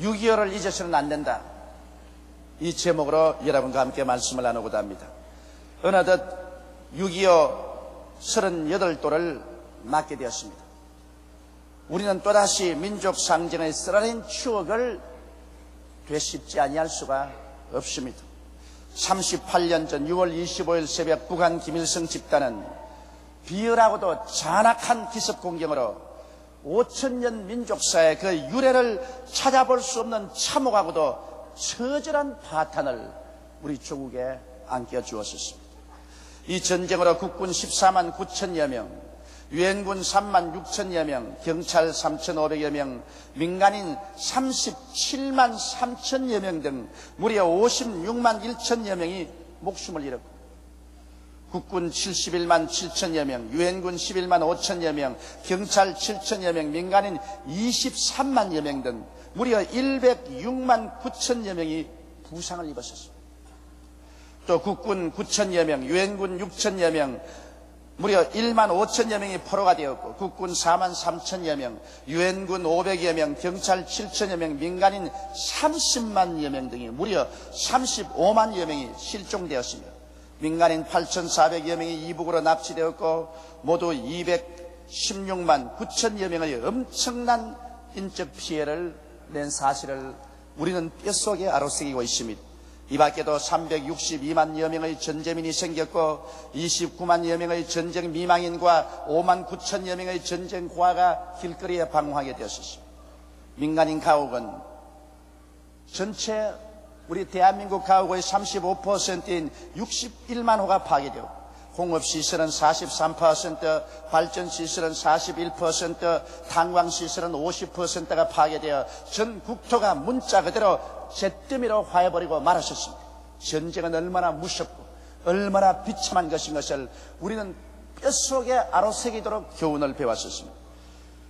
6.25를 잊어서는 안 된다. 이 제목으로 여러분과 함께 말씀을 나누고자 합니다. 어느덧 6.25 38돌을 맞게 되었습니다. 우리는 또다시 민족 상징의 쓰라린 추억을 되씹지 아니할 수가 없습니다. 38년 전 6월 25일 새벽 북한 김일성 집단은 비열하고도 잔악한 기습 공격으로 5천년 민족사의 그 유래를 찾아볼 수 없는 참혹하고도 처절한 파탄을 우리 조국에 안겨주었습니다. 이 전쟁으로 국군 14만 9천여 명, 유엔군 3만 6천여 명, 경찰 3,500여 명, 민간인 37만 3천여 명 등 무려 56만 1천여 명이 목숨을 잃었고, 국군 71만 7천여 명, 유엔군 11만 5천여 명, 경찰 7천여 명, 민간인 23만여 명 등 무려 106만 9천여 명이 부상을 입었습니다. 또 국군 9천여 명, 유엔군 6천여 명, 무려 1만 5천여 명이 포로가 되었고, 국군 4만 3천여 명, 유엔군 500여 명, 경찰 7천여 명, 민간인 30만여 명 등이 무려 35만여 명이 실종되었으며, 민간인 8,400여 명이 이북으로 납치되었고, 모두 216만 9천여 명의 엄청난 인적 피해를 낸 사실을 우리는 뼛속에 아로새기고 있습니다. 이 밖에도 362만여 명의 전재민이 생겼고, 29만여 명의 전쟁 미망인과 5만 9천여 명의 전쟁 고아가 길거리에 방황하게 되었습니다. 민간인 가옥은 전체 우리 대한민국 가옥의 35%인 61만 호가 파괴되고, 공업시설은 43%, 발전시설은 41%, 탄광시설은 50%가 파괴되어 전 국토가 문자 그대로 잿더미로 화해버리고 말았었습니다. 전쟁은 얼마나 무섭고 얼마나 비참한 것인 것을 우리는 뼛속에 아로새기도록 교훈을 배웠었습니다.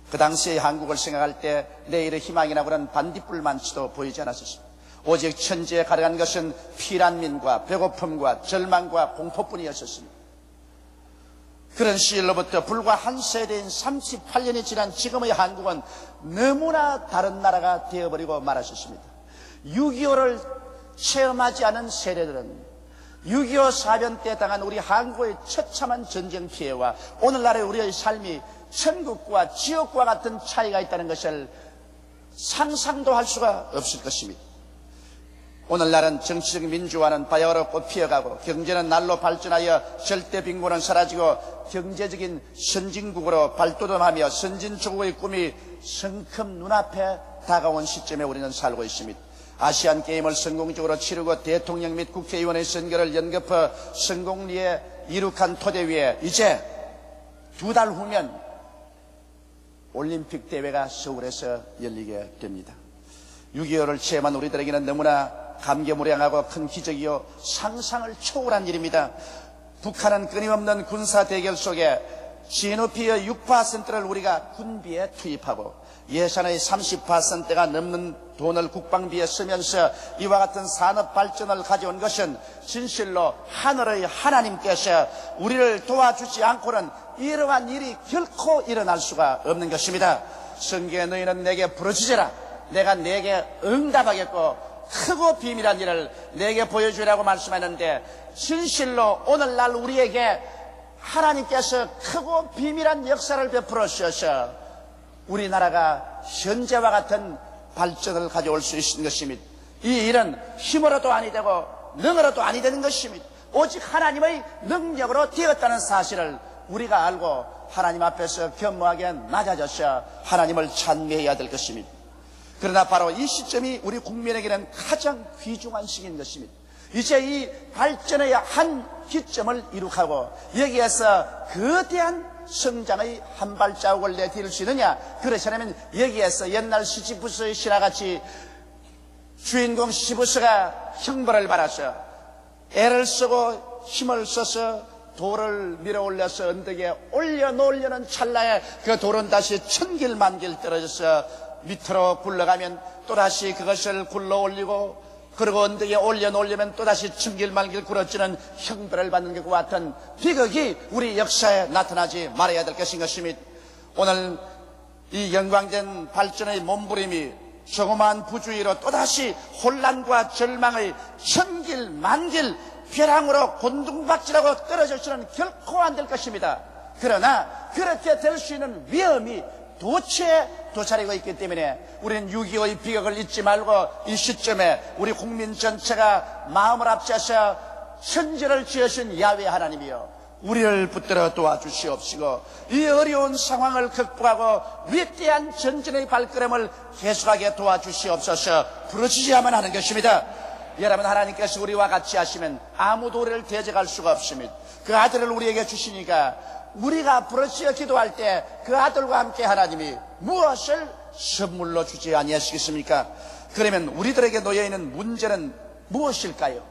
그 당시의 한국을 생각할 때 내일의 희망이나 그런 반딧불만치도 보이지 않았었습니다. 오직 천지에 가려간 것은 피란민과 배고픔과 절망과 공포뿐이었습니다. 그런 시일로부터 불과 한 세대인 38년이 지난 지금의 한국은 너무나 다른 나라가 되어버리고 말았습니다. 6.25를 체험하지 않은 세대들은 6.25 사변 때 당한 우리 한국의 처참한 전쟁 피해와 오늘날의 우리의 삶이 천국과 지옥과 같은 차이가 있다는 것을 상상도 할 수가 없을 것입니다. 오늘날은 정치적 민주화는 바야흐로 꽃피어가고, 경제는 날로 발전하여 절대 빈곤은 사라지고 경제적인 선진국으로 발돋움하며 선진조국의 꿈이 성큼 눈앞에 다가온 시점에 우리는 살고 있습니다. 아시안게임을 성공적으로 치르고 대통령 및 국회의원의 선거를 연거푸 성공리에 이룩한 토대 위에 이제 2달 후면 올림픽 대회가 서울에서 열리게 됩니다. 6.25를 체험한 우리들에게는 너무나 감개무량하고 큰 기적이요 상상을 초월한 일입니다. 북한은 끊임없는 군사 대결 속에 GNP의 6%를 우리가 군비에 투입하고 예산의 30%가 넘는 돈을 국방비에 쓰면서 이와 같은 산업 발전을 가져온 것은 진실로 하늘의 하나님께서 우리를 도와주지 않고는 이러한 일이 결코 일어날 수가 없는 것입니다. 성경에 너희는 내게 부르짖으라, 내가 내게 응답하겠고 크고 비밀한 일을 내게 보여주라고 말씀하는데, 진실로 오늘날 우리에게 하나님께서 크고 비밀한 역사를 베풀어 주셔서 우리나라가 현재와 같은 발전을 가져올 수 있는 것입니다. 이 일은 힘으로도 아니 되고 능으로도 아니 되는 것입니다. 오직 하나님의 능력으로 되었다는 사실을 우리가 알고 하나님 앞에서 겸허하게 낮아져서 하나님을 찬미해야 될 것입니다. 그러나 바로 이 시점이 우리 국민에게는 가장 귀중한 시기인 것입니다. 이제 이 발전의 한 기점을 이룩하고 여기에서 거대한 성장의 한 발자국을 내디딜 수 있느냐? 그렇지 않으면 여기에서 옛날 시지부스의 신화같이 주인공 시지부스가 형벌을 받아서 애를 쓰고 힘을 써서 돌을 밀어 올려서 언덕에 올려놓으려는 찰나에 그 돌은 다시 천길만길 떨어져서 밑으로 굴러가면 또다시 그것을 굴러 올리고, 그리고 언덕에 올려놓으려면 또다시 천길만길 굴어지는 형벌을 받는 것과 같은 비극이 우리 역사에 나타나지 말아야 될 것인 것입니다. 오늘 이 영광된 발전의 몸부림이 조그마한 부주의로 또다시 혼란과 절망의 천길 만길 벼랑으로 곤둥박질하고 떨어질 수는 결코 안 될 것입니다. 그러나 그렇게 될 수 있는 위험이 도처에 도사리고 있기 때문에 우리는 6.25의 비극을 잊지 말고 이 시점에 우리 국민 전체가 마음을 합쳐서 천지를 지으신 야훼 하나님이여, 우리를 붙들어 도와주시옵시고 이 어려운 상황을 극복하고 위대한 전진의 발걸음을 계속하게 도와주시옵소서. 부르짖어야만 하는 것입니다. 여러분, 하나님께서 우리와 같이 하시면 아무도 우리를 대적할 수가 없습니다. 그 아들을 우리에게 주시니까 우리가 부르짖어 기도할 때 그 아들과 함께 하나님이 무엇을 선물로 주지 아니하시겠습니까? 그러면 우리들에게 놓여있는 문제는 무엇일까요?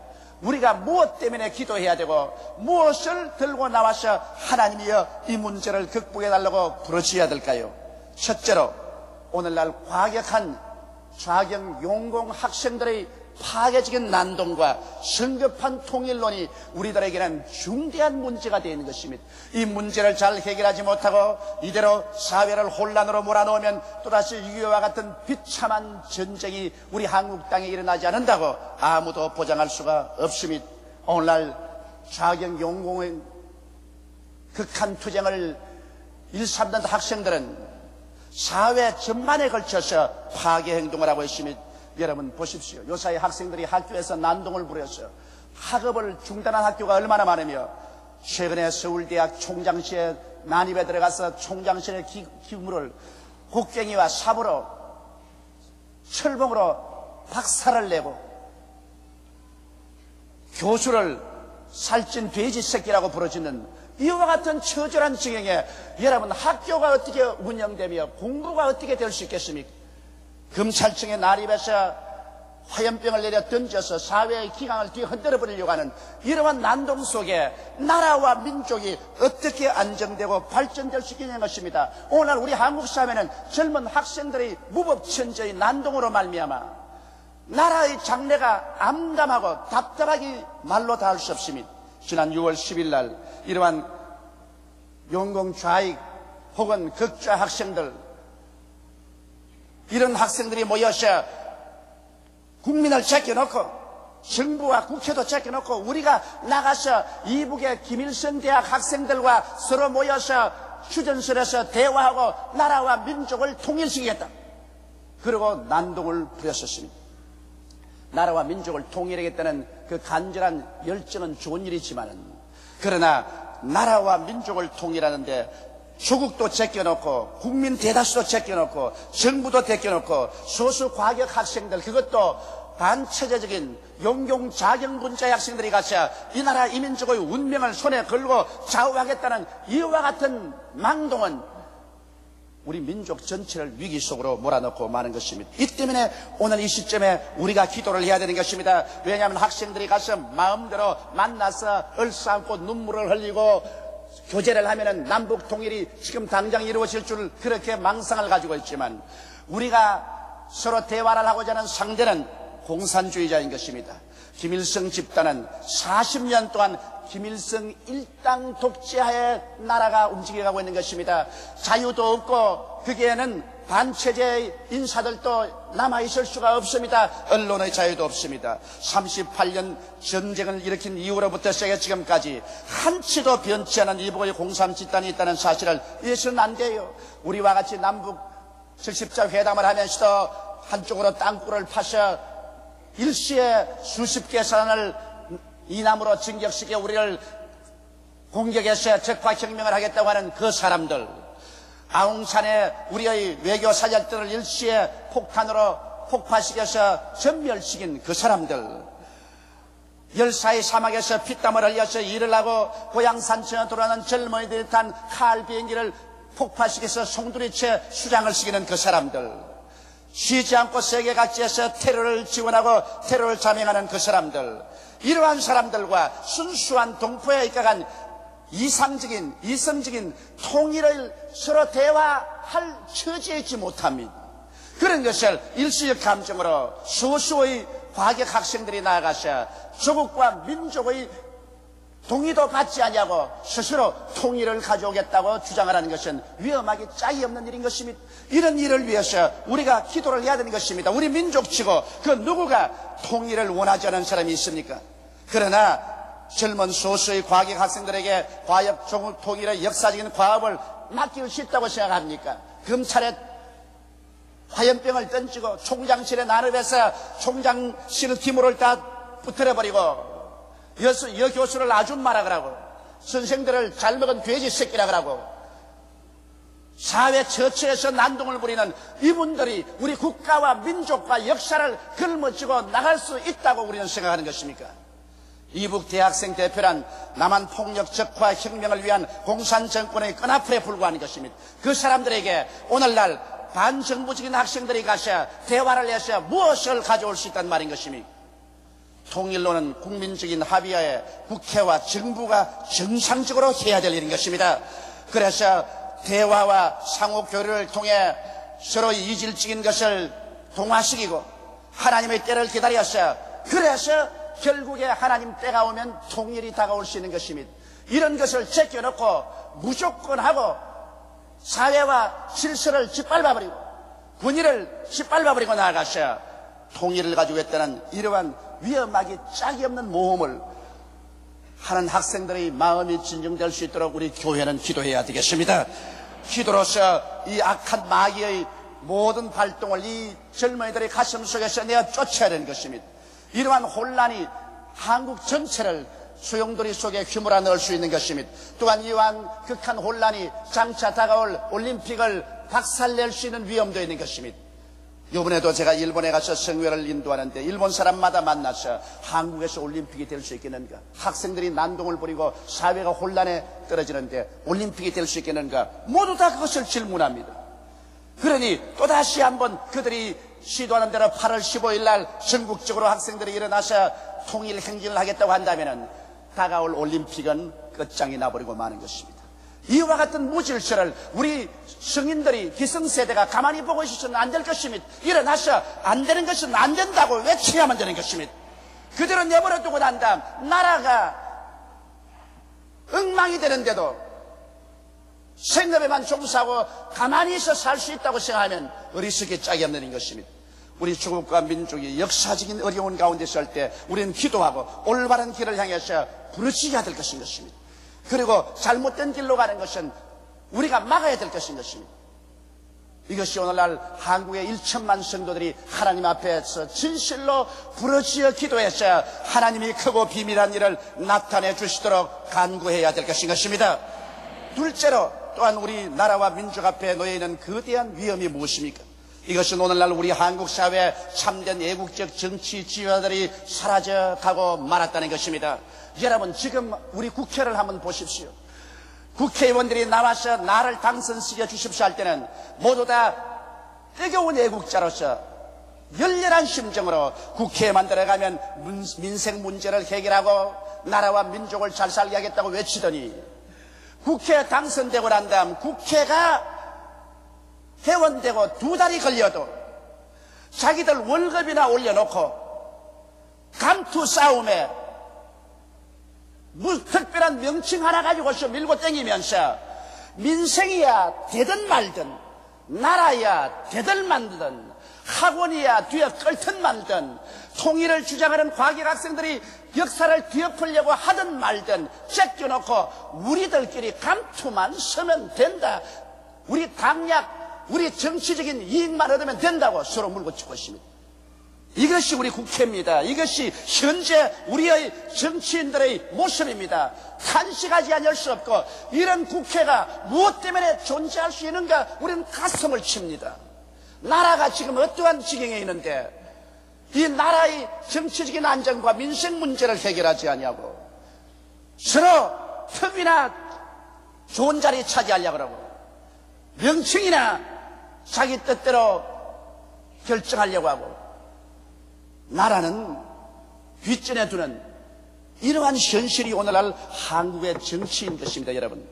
우리가 무엇 때문에 기도해야 되고 무엇을 들고 나와서 하나님이여 이 문제를 극복해달라고 부르짖어야 될까요? 첫째로 오늘날 과격한 좌경 용공 학생들의 파괴적인 난동과 성급한 통일론이 우리들에게는 중대한 문제가 되어 있는 것입니다. 이 문제를 잘 해결하지 못하고 이대로 사회를 혼란으로 몰아넣으면 또다시 6.25와 같은 비참한 전쟁이 우리 한국 땅에 일어나지 않는다고 아무도 보장할 수가 없습니다. 오늘날 좌경 용공의 극한 투쟁을 일삼던 학생들은 사회 전반에 걸쳐서 파괴 행동을 하고 있습니다. 여러분 보십시오. 요사이 학생들이 학교에서 난동을 부렸어요. 학업을 중단한 학교가 얼마나 많으며 최근에 서울대학 총장실에 난입에 들어가서 총장실의 기물을 곡괭이와 삽으로 철봉으로 박살을 내고 교수를 살찐 돼지 새끼라고 부르짖는 이와 같은 처절한 지경에 여러분 학교가 어떻게 운영되며 공부가 어떻게 될 수 있겠습니까? 검찰청에 난입해서 화염병을 내려 던져서 사회의 기강을 뒤흔들어 버리려고 하는 이러한 난동 속에 나라와 민족이 어떻게 안정되고 발전될 수 있는 것입니다. 오늘 우리 한국 사회는 젊은 학생들의 무법천지의 난동으로 말미암아 나라의 장래가 암담하고 답답하기 말로 다 할 수 없습니다. 지난 6월 10일 날 이러한 용공 좌익 혹은 극좌 학생들, 이런 학생들이 모여서 국민을 제껴놓고 정부와 국회도 제껴놓고 우리가 나가서 이북의 김일성 대학 학생들과 서로 모여서 휴전선에서 대화하고 나라와 민족을 통일시키겠다. 그리고 난동을 부렸었습니다. 나라와 민족을 통일하겠다는 그 간절한 열정은 좋은 일이지만 그러나 나라와 민족을 통일하는데 조국도 제껴놓고 국민 대다수도 제껴놓고 정부도 제껴놓고 소수 과격 학생들, 그것도 반체제적인 용용자경분자의 학생들이 가서 이 나라 이 민족의 운명을 손에 걸고 좌우하겠다는 이와 같은 망동은 우리 민족 전체를 위기 속으로 몰아넣고 마는 것입니다. 이 때문에 오늘 이 시점에 우리가 기도를 해야 되는 것입니다. 왜냐하면 학생들이 가서 마음대로 만나서 얼싸안고 눈물을 흘리고 교제를 하면은 남북 통일이 지금 당장 이루어질 줄 그렇게 망상을 가지고 있지만 우리가 서로 대화를 하고자 하는 상대는 공산주의자인 것입니다. 김일성 집단은 40년 동안 김일성 일당 독재하에 나라가 움직여가고 있는 것입니다. 자유도 없고 거기에는 반체제의 인사들도 남아있을 수가 없습니다. 언론의 자유도 없습니다. 38년 전쟁을 일으킨 이후로부터 시작해 지금까지 한치도 변치 않은 이북의 공산 집단이 있다는 사실을 잊어서는 안 돼요. 우리와 같이 남북 70자 회담을 하면서도 한쪽으로 땅굴을 파서 일시에 수십 개 산을 이남으로 진격시켜 우리를 공격해서 적화혁명을 하겠다고 하는 그 사람들, 아웅산에 우리의 외교 사절들을 일시에 폭탄으로 폭파시켜서 전멸시킨 그 사람들, 열사의 사막에서 피땀을 흘려서 일을 하고 고향 산천에 돌아오는 젊은이들이 탄 칼 비행기를 폭파시켜서 송두리째 수장을 시키는 그 사람들, 쉬지 않고 세계 각지에서 테러를 지원하고 테러를 자명하는 그 사람들, 이러한 사람들과 순수한 동포에 입각한 이성적인 통일을 서로 대화할 처지에 있지 못합니다. 그런 것을 일시적 감정으로 소수의 과격 학생들이 나아가서 조국과 민족의 동의도 받지 아니하고 스스로 통일을 가져오겠다고 주장하라는 것은 위험하기 짝이 없는 일인 것입니다. 이런 일을 위해서 우리가 기도를 해야 되는 것입니다. 우리 민족치고 그 누구가 통일을 원하지 않은 사람이 있습니까? 그러나 젊은 소수의 과격 학생들에게 과학 조국 통일의 역사적인 과업을 맡기고 싶다고 생각합니까? 검찰에 화염병을 던지고 총장실에 난입해서 총장실 기물을 다 부트려버리고 여교수를 아줌마라 그러고 선생들을 잘 먹은 돼지 새끼라 그러고 사회 처처에서 난동을 부리는 이분들이 우리 국가와 민족과 역사를 걸머쥐고 나갈 수 있다고 우리는 생각하는 것입니까? 이북 대학생 대표란 남한 폭력 적화 혁명을 위한 공산 정권의 끈앞에 불과한 것입니다. 그 사람들에게 오늘날 반정부적인 학생들이 가서 대화를 해서 무엇을 가져올 수 있다는 말인 것입니까? 통일로는 국민적인 합의하에 국회와 정부가 정상적으로 해야 될 일인 것입니다. 그래서 대화와 상호 교류를 통해 서로의 이질적인 것을 동화시키고 하나님의 때를 기다려서 그래서 결국에 하나님 때가 오면 통일이 다가올 수 있는 것입니다. 이런 것을 제껴놓고 무조건 하고 사회와 질서를 짓밟아버리고 군의를 짓밟아버리고 나아가서 통일을 가지고 했다는 이러한 위험하기 짝이 없는 모험을 하는 학생들의 마음이 진정될 수 있도록 우리 교회는 기도해야 되겠습니다. 기도로서 이 악한 마귀의 모든 발동을 이 젊은이들의 가슴 속에서 내어 쫓아야 되는 것입니다. 이러한 혼란이 한국 전체를 소용돌이 속에 휘몰아 넣을 수 있는 것입니다. 또한 이러한 극한 혼란이 장차 다가올 올림픽을 박살낼 수 있는 위험도 있는 것입니다. 이번에도 제가 일본에 가서 성회를 인도하는데 일본 사람마다 만나서 한국에서 올림픽이 될 수 있겠는가, 학생들이 난동을 부리고 사회가 혼란에 떨어지는데 올림픽이 될 수 있겠는가, 모두 다 그것을 질문합니다. 그러니 또다시 한번 그들이 시도하는 대로 8월 15일 날 전국적으로 학생들이 일어나서 통일 행진을 하겠다고 한다면 다가올 올림픽은 끝장이 나버리고 마는 것입니다. 이와 같은 무질서를 우리 성인들이 기성세대가 가만히 보고 있어서는 안 될 것입니다. 일어나서 안 되는 것은 안 된다고 외쳐야만 되는 것입니다. 그대로 내버려 두고 난 다음 나라가 엉망이 되는데도 생업에만 종사하고 가만히 있어 살 수 있다고 생각하면 어리석게 짝이 없는 것입니다. 우리 조국과 민족이 역사적인 어려운 가운데 있을 때 우리는 기도하고 올바른 길을 향해서 부르짖어야 될 것인 것입니다. 그리고 잘못된 길로 가는 것은 우리가 막아야 될 것인 것입니다. 이것이 오늘날 한국의 1천만 성도들이 하나님 앞에서 진실로 부르짖어 기도해서 하나님이 크고 비밀한 일을 나타내 주시도록 간구해야 될 것인 것입니다. 둘째로 또한 우리나라와 민족 앞에 놓여있는 거대한 위험이 무엇입니까? 이것은 오늘날 우리 한국 사회의 참된 애국적 정치 지도자들이 사라져가고 말았다는 것입니다. 여러분, 지금 우리 국회를 한번 보십시오. 국회의원들이 나와서 나를 당선시켜 주십시오 할 때는 모두 다 뜨거운 애국자로서 열렬한 심정으로 국회에만 들어가면 민생 문제를 해결하고 나라와 민족을 잘 살게 하겠다고 외치더니 국회에 당선되고 난 다음 국회가 회원되고 2달이 걸려도 자기들 월급이나 올려놓고 감투 싸움에 특별한 명칭 하나 가지고서 밀고 땡기면서 민생이야 되든 말든 나라야 되든 말든 학원이야 뒤에 끌든 말든 통일을 주장하는 과격 학생들이 역사를 뒤엎으려고 하든 말든 제껴놓고 우리들끼리 감투만 서면 된다, 우리 당략 우리 정치적인 이익만 얻으면 된다고 서로 물고 치고 있습니다. 이것이 우리 국회입니다. 이것이 현재 우리의 정치인들의 모습입니다. 탄식하지 않을 수 없고 이런 국회가 무엇 때문에 존재할 수 있는가 우리는 가슴을 칩니다. 나라가 지금 어떠한 지경에 있는데 이 나라의 정치적인 안정과 민생 문제를 해결하지 아니하고 서로 틈이나 좋은 자리 차지하려고 하고 명칭이나 자기 뜻대로 결정하려고 하고 나라는 뒷전에 두는 이러한 현실이 오늘날 한국의 정치인 것입니다. 여러분,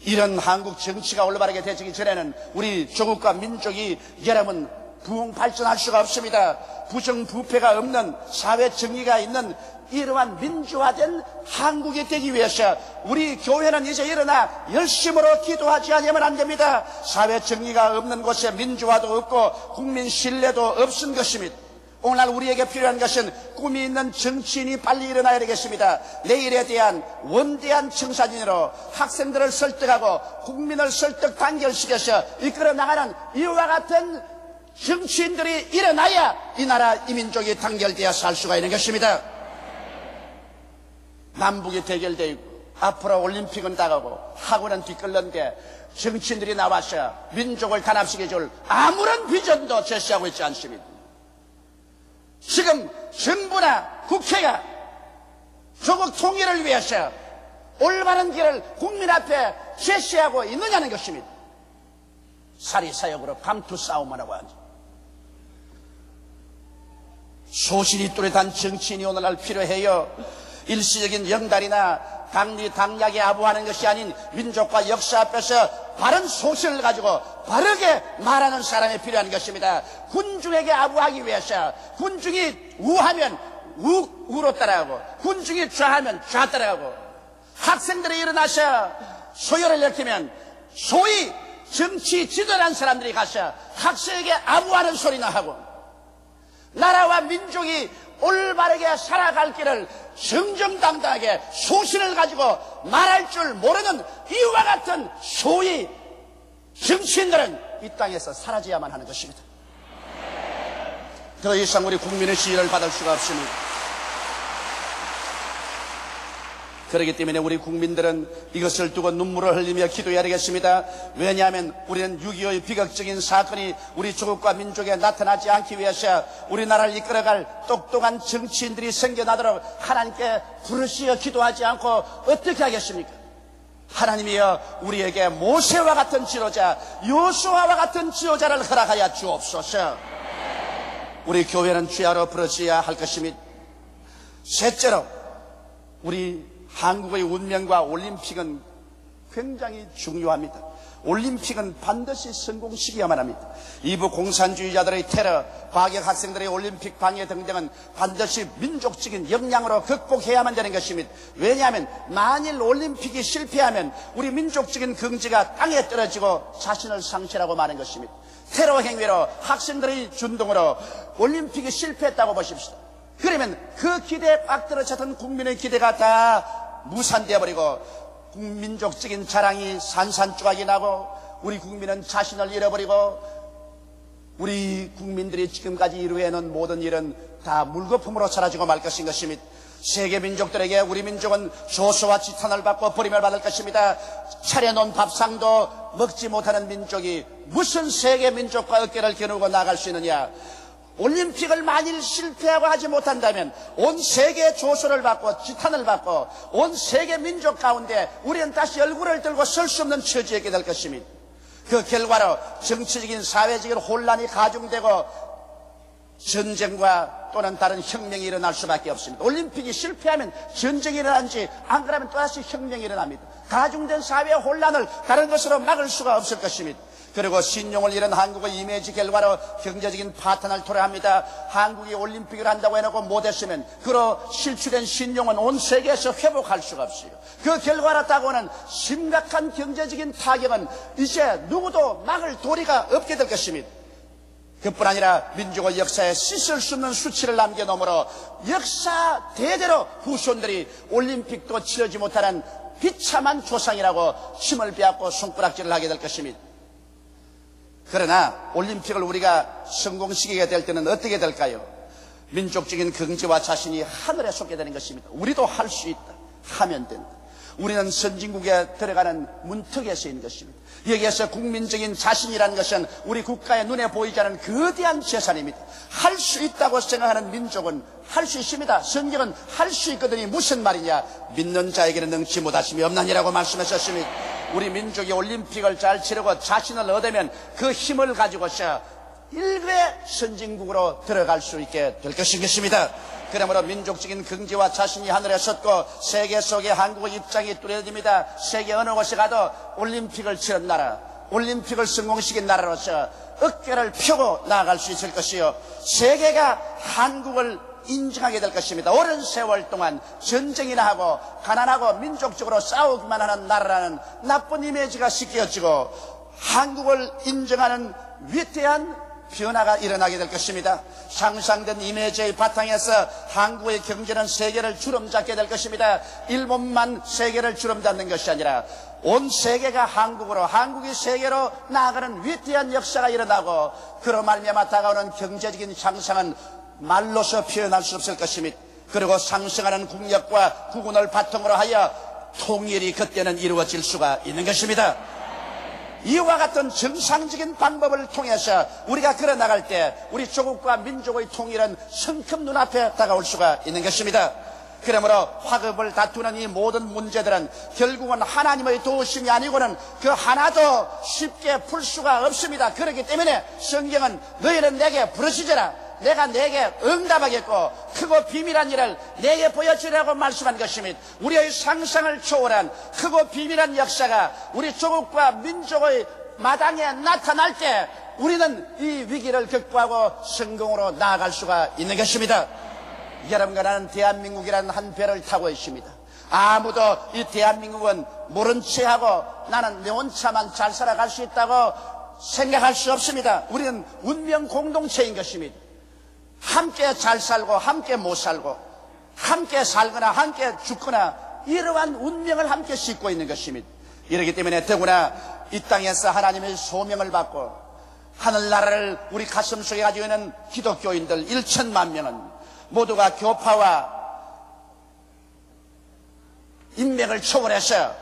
이런 한국 정치가 올바르게 되기 전에는 우리 조국과 민족이 여러분 부흥 발전할 수가 없습니다. 부정부패가 없는 사회 정의가 있는 이러한 민주화된 한국이 되기 위해서 우리 교회는 이제 일어나 열심으로 기도하지 않으면 안 됩니다. 사회 정의가 없는 곳에 민주화도 없고 국민 신뢰도 없은 것입니다. 오늘날 우리에게 필요한 것은 꿈이 있는 정치인이 빨리 일어나야 되겠습니다. 내일에 대한 원대한 청사진으로 학생들을 설득하고 국민을 설득 단결시켜서 이끌어 나가는 이와 같은 정치인들이 일어나야 이 나라 이 민족이 단결되어 살 수가 있는 것입니다. 남북이 대결되어 있고 앞으로 올림픽은 다가오고 학원은 뒷걸는데 정치인들이 나와서 민족을 단합시켜줄 아무런 비전도 제시하고 있지 않습니다. 지금 정부나 국회가 조국 통일을 위해서 올바른 길을 국민 앞에 제시하고 있느냐는 것입니다. 사리사욕으로 감투 싸움을 하고 앉아 소신이 뚜렷한 정치인이 오늘날 필요해요. 일시적인 영달이나 당리당략에 아부하는 것이 아닌 민족과 역사 앞에서 바른 소신을 가지고 바르게 말하는 사람이 필요한 것입니다. 군중에게 아부하기 위해서 군중이 우하면 우로 따라가고 군중이 좌하면 좌 따라가고 학생들이 일어나서 소요를 일으키면 소위 정치 지도란 사람들이 가서 학생에게 아부하는 소리나 하고 나라와 민족이 올바르게 살아갈 길을 정정당당하게 소신을 가지고 말할 줄 모르는 이와 같은 소위 정치인들은 이 땅에서 사라져야만 하는 것입니다. 더 이상 우리 국민의 지혜를 받을 수가 없습니다. 그렇기 때문에 우리 국민들은 이것을 두고 눈물을 흘리며 기도해야 되겠습니다. 왜냐하면 우리는 6.25의 비극적인 사건이 우리 조국과 민족에 나타나지 않기 위해서 우리나라를 이끌어갈 똑똑한 정치인들이 생겨나도록 하나님께 부르시어 기도하지 않고 어떻게 하겠습니까? 하나님이여 우리에게 모세와 같은 지도자, 요수아와 같은 지도자를 허락하여 주옵소서. 우리 교회는 주야로 부르셔야 할 것입니다. 셋째로 우리 한국의 운명과 올림픽은 굉장히 중요합니다. 올림픽은 반드시 성공시켜야만 합니다. 이부 공산주의자들의 테러, 과격 학생들의 올림픽 방해 등등은 반드시 민족적인 역량으로 극복해야만 되는 것입니다. 왜냐하면 만일 올림픽이 실패하면 우리 민족적인 긍지가 땅에 떨어지고 자신을 상실하고 마는 것입니다. 테러 행위로 학생들의 준동으로 올림픽이 실패했다고 보십시오. 그러면 그 기대에 꽉 들어찼던 국민의 기대가 다 무산되어 버리고 민족적인 자랑이 산산조각이 나고 우리 국민은 자신을 잃어버리고 우리 국민들이 지금까지 이루어놓은 모든 일은 다 물거품으로 사라지고 말 것인 것입니다. 세계 민족들에게 우리 민족은 조소와 지탄을 받고 버림을 받을 것입니다. 차려놓은 밥상도 먹지 못하는 민족이 무슨 세계 민족과 어깨를 겨누고 나갈 수 있느냐. 올림픽을 만일 실패하고 하지 못한다면 온 세계의 조소를 받고 지탄을 받고 온 세계 민족 가운데 우리는 다시 얼굴을 들고 설 수 없는 처지에 있게 될 것입니다. 그 결과로 정치적인 사회적인 혼란이 가중되고 전쟁과 또는 다른 혁명이 일어날 수밖에 없습니다. 올림픽이 실패하면 전쟁이 일어나는지 안 그러면 또다시 혁명이 일어납니다. 가중된 사회 혼란을 다른 것으로 막을 수가 없을 것입니다. 그리고 신용을 잃은 한국의 이미지 결과로 경제적인 파탄을 토로합니다. 한국이 올림픽을 한다고 해놓고 못했으면 그로 실추된 신용은 온 세계에서 회복할 수가 없어요. 그 결과로 따고는 심각한 경제적인 타격은 이제 누구도 막을 도리가 없게 될 것입니다. 그뿐 아니라 민족의 역사에 씻을 수 없는 수치를 남겨놓으므로 역사 대대로 후손들이 올림픽도 치르지 못하는 비참한 조상이라고 침을 빼앗고 손가락질을 하게 될 것입니다. 그러나 올림픽을 우리가 성공시키게 될 때는 어떻게 될까요? 민족적인 긍지와 자신이 하늘에 솟게 되는 것입니다. 우리도 할 수 있다. 하면 된다. 우리는 선진국에 들어가는 문턱에 서 있는 것입니다. 여기에서 국민적인 자신이라는 것은 우리 국가의 눈에 보이지 않는 거대한 재산입니다. 할 수 있다고 생각하는 민족은 할 수 있습니다. 성경은 할 수 있거든요. 무슨 말이냐? 믿는 자에게는 능치 못하심이 없나니라고 말씀하셨습니다. 우리 민족이 올림픽을 잘 치르고 자신을 얻으면 그 힘을 가지고서 일개 선진국으로 들어갈 수 있게 될 것입니다. 그러므로 민족적인 긍지와 자신이 하늘에 섰고 세계 속에 한국의 입장이 뚜렷합니다. 세계 어느 곳에 가도 올림픽을 치른 나라, 올림픽을 성공시킨 나라로서 어깨를 펴고 나아갈 수 있을 것이요, 세계가 한국을 인정하게 될 것입니다. 오랜 세월 동안 전쟁이나 하고 가난하고 민족적으로 싸우기만 하는 나라라는 나쁜 이미지가 씻겨지고 한국을 인정하는 위대한 변화가 일어나게 될 것입니다. 상상된 이미지의 바탕에서 한국의 경제는 세계를 주름잡게 될 것입니다. 일본만 세계를 주름잡는 것이 아니라 온 세계가 한국으로, 한국이 세계로 나아가는 위대한 역사가 일어나고, 그로 말미암아 다가오는 경제적인 향상은 말로서 표현할 수 없을 것입니다. 그리고 상승하는 국력과 국운을 바탕으로 하여 통일이 그때는 이루어질 수가 있는 것입니다. 이와 같은 정상적인 방법을 통해서 우리가 걸어나갈 때 우리 조국과 민족의 통일은 성큼 눈앞에 다가올 수가 있는 것입니다. 그러므로 화급을 다투는 이 모든 문제들은 결국은 하나님의 도우심이 아니고는 그 하나도 쉽게 풀 수가 없습니다. 그렇기 때문에 성경은 너희는 내게 부르짖으라, 내가 내게 응답하겠고 크고 비밀한 일을 내게 보여주라고 말씀한 것입니다. 우리의 상상을 초월한 크고 비밀한 역사가 우리 조국과 민족의 마당에 나타날 때 우리는 이 위기를 극복하고 성공으로 나아갈 수가 있는 것입니다. 여러분과 나는 대한민국이라는 한 배를 타고 있습니다. 아무도 이 대한민국은 모른 체하고 나는 내 혼자만 잘 살아갈 수 있다고 생각할 수 없습니다. 우리는 운명 공동체인 것입니다. 함께 잘 살고 함께 못 살고, 함께 살거나 함께 죽거나, 이러한 운명을 함께 싣고 있는 것입니다. 이렇기 때문에 더구나 이 땅에서 하나님의 소명을 받고 하늘나라를 우리 가슴속에 가지고 있는 기독교인들 1천만 명은 모두가 교파와 인맥을 초월해서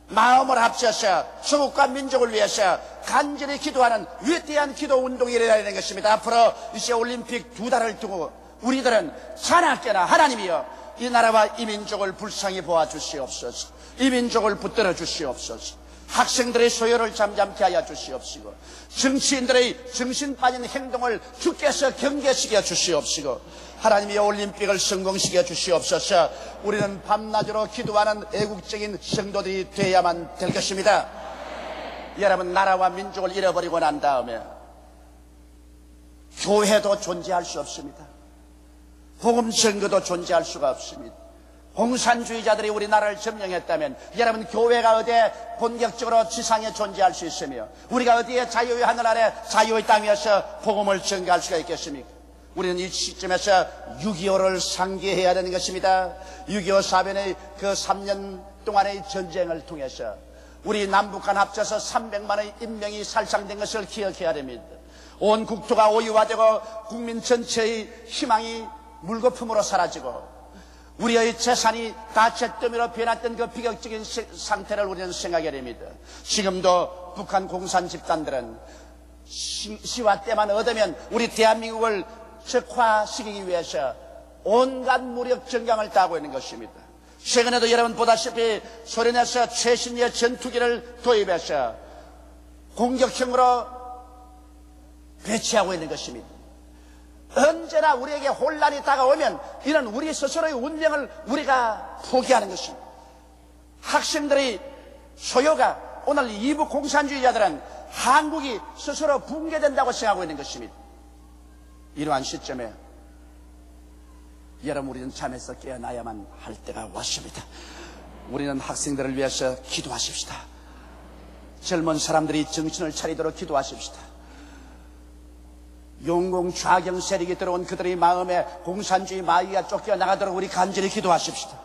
마음을 합쳐서 조국과 민족을 위해서 간절히 기도하는 위대한 기도 운동이 일어나야 되는 것입니다. 앞으로 이제 올림픽 2달을 두고 우리들은 자나깨나 하나님이여 이 나라와 이 민족을 불쌍히 보아주시옵소서. 이 민족을 붙들어 주시옵소서. 학생들의 소요를 잠잠케 하여 주시옵시고, 정치인들의 정신 빠진 행동을 주께서 경계시켜 주시옵시고, 하나님의 올림픽을 성공시켜 주시옵소서. 우리는 밤낮으로 기도하는 애국적인 성도들이 되어야만 될 것입니다. 여러분, 나라와 민족을 잃어버리고 난 다음에 교회도 존재할 수 없습니다. 복음 선거도 존재할 수가 없습니다. 공산주의자들이 우리나라를 점령했다면 여러분, 교회가 어디에 본격적으로 지상에 존재할 수 있으며 우리가 어디에 자유의 하늘 아래 자유의 땅에서 복음을 전가할 수가 있겠습니까? 우리는 이 시점에서 6.25를 상기해야 되는 것입니다. 6.25 사변의 그 3년 동안의 전쟁을 통해서 우리 남북한 합쳐서 300만의 인명이 살상된 것을 기억해야 됩니다. 온 국토가 오유화되고 국민 전체의 희망이 물거품으로 사라지고 우리의 재산이 다 잿더미로 변했던 그 비극적인 상태를 우리는 생각해야 됩니다. 지금도 북한 공산 집단들은 시와 때만 얻으면 우리 대한민국을 적화시키기 위해서 온갖 무력 정강을 따고 있는 것입니다. 최근에도 여러분 보다시피 소련에서 최신의 전투기를 도입해서 공격형으로 배치하고 있는 것입니다. 언제나 우리에게 혼란이 다가오면 이는 우리 스스로의 운명을 우리가 포기하는 것입니다. 학생들의 소요가 오늘 이부 공산주의자들은 한국이 스스로 붕괴된다고 생각하고 있는 것입니다. 이러한 시점에 여러분, 우리는 잠에서 깨어나야만 할 때가 왔습니다. 우리는 학생들을 위해서 기도하십시다. 젊은 사람들이 정신을 차리도록 기도하십시다. 용공 좌경 세력이 들어온 그들의 마음에 공산주의 마귀가 쫓겨나가도록 우리 간절히 기도하십시다.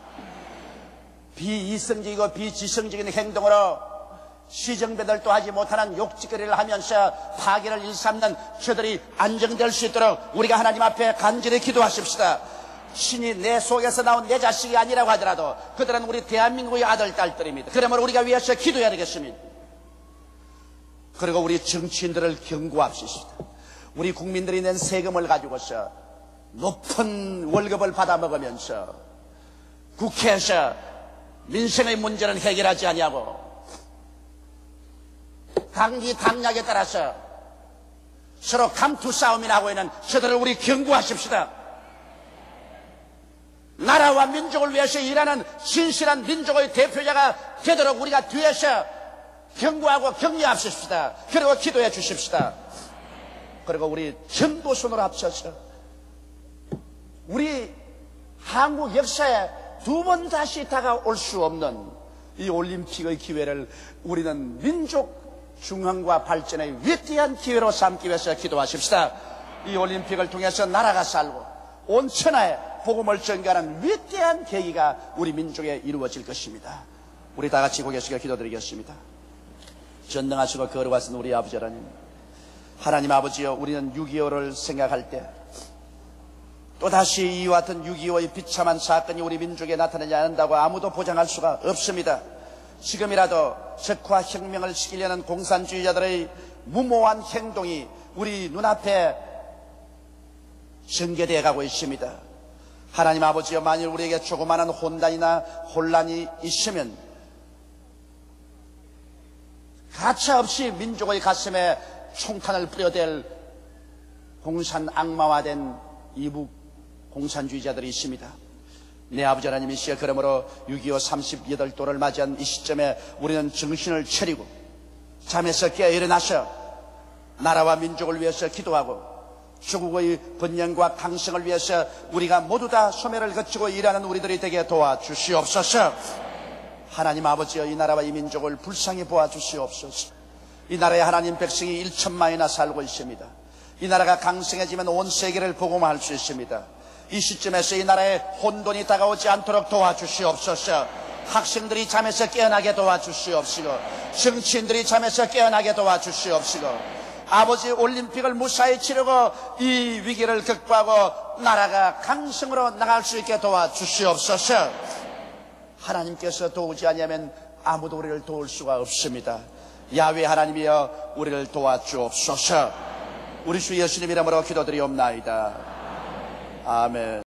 비이성적이고 비지성적인 행동으로 시정배들도 하지 못하는 욕짓거리를 하면서 파괴를 일삼는 저들이 안정될 수 있도록 우리가 하나님 앞에 간절히 기도하십시다. 신이 내 속에서 나온 내 자식이 아니라고 하더라도 그들은 우리 대한민국의 아들, 딸들입니다. 그러므로 우리가 위해서 기도해야 되겠습니다. 그리고 우리 정치인들을 경고합시다. 우리 국민들이 낸 세금을 가지고서 높은 월급을 받아먹으면서 국회에서 민생의 문제는 해결하지 아니하고 당기 당략에 따라서 서로 감투 싸움이나 하고 있는 저들을 우리 경고하십시다. 나라와 민족을 위해서 일하는 진실한 민족의 대표자가 되도록 우리가 뒤에서 경고하고 격려합시다. 그리고 기도해 주십시다. 그리고 우리 전부 손을 합쳐서 우리 한국 역사에 두 번 다시 다가올 수 없는 이 올림픽의 기회를 우리는 민족 중흥과 발전의 위대한 기회로 삼기 위해서 기도하십시다. 이 올림픽을 통해서 나라가 살고 온 천하에 복음을 전가하는 위대한 계기가 우리 민족에 이루어질 것입니다. 우리 다 같이 고개 숙여 기도드리겠습니다. 전능하시고 거룩하신 우리 아버지 하나님, 하나님 아버지여, 우리는 6.25를 생각할 때 또다시 이와 같은 6.25의 비참한 사건이 우리 민족에 나타나지 않는다고 아무도 보장할 수가 없습니다. 지금이라도 적화 혁명을 시키려는 공산주의자들의 무모한 행동이 우리 눈앞에 전개되어 가고 있습니다. 하나님 아버지여, 만일 우리에게 조그마한 혼란이 있으면 가차없이 민족의 가슴에 총탄을 뿌려댈 공산 악마화된 이북 공산주의자들이 있습니다. 내 아버지 하나님이시여, 그러므로 6.25 38도를 맞이한 이 시점에 우리는 정신을 차리고 잠에서 깨어 일어나서 나라와 민족을 위해서 기도하고 조국의 번영과 강성을 위해서 우리가 모두 다 소멸을 거치고 일하는 우리들이 되게 도와주시옵소서. 하나님 아버지여, 이 나라와 이 민족을 불쌍히 보아주시옵소서. 이 나라에 하나님 백성이 1천만이나 살고 있습니다. 이 나라가 강성해지면 온 세계를 복음화할 수 있습니다. 이 시점에서 이 나라에 혼돈이 다가오지 않도록 도와주시옵소서. 학생들이 잠에서 깨어나게 도와주시옵시고, 정치인들이 잠에서 깨어나게 도와주시옵시고, 아버지 올림픽을 무사히 치르고 이 위기를 극복하고 나라가 강성으로 나갈 수 있게 도와주시옵소서. 하나님께서 도우지 않으면 아무도 우리를 도울 수가 없습니다. 야훼 하나님이여, 우리를 도와주옵소서. 우리 주 예수님 이름으로 기도드리옵나이다. 아멘.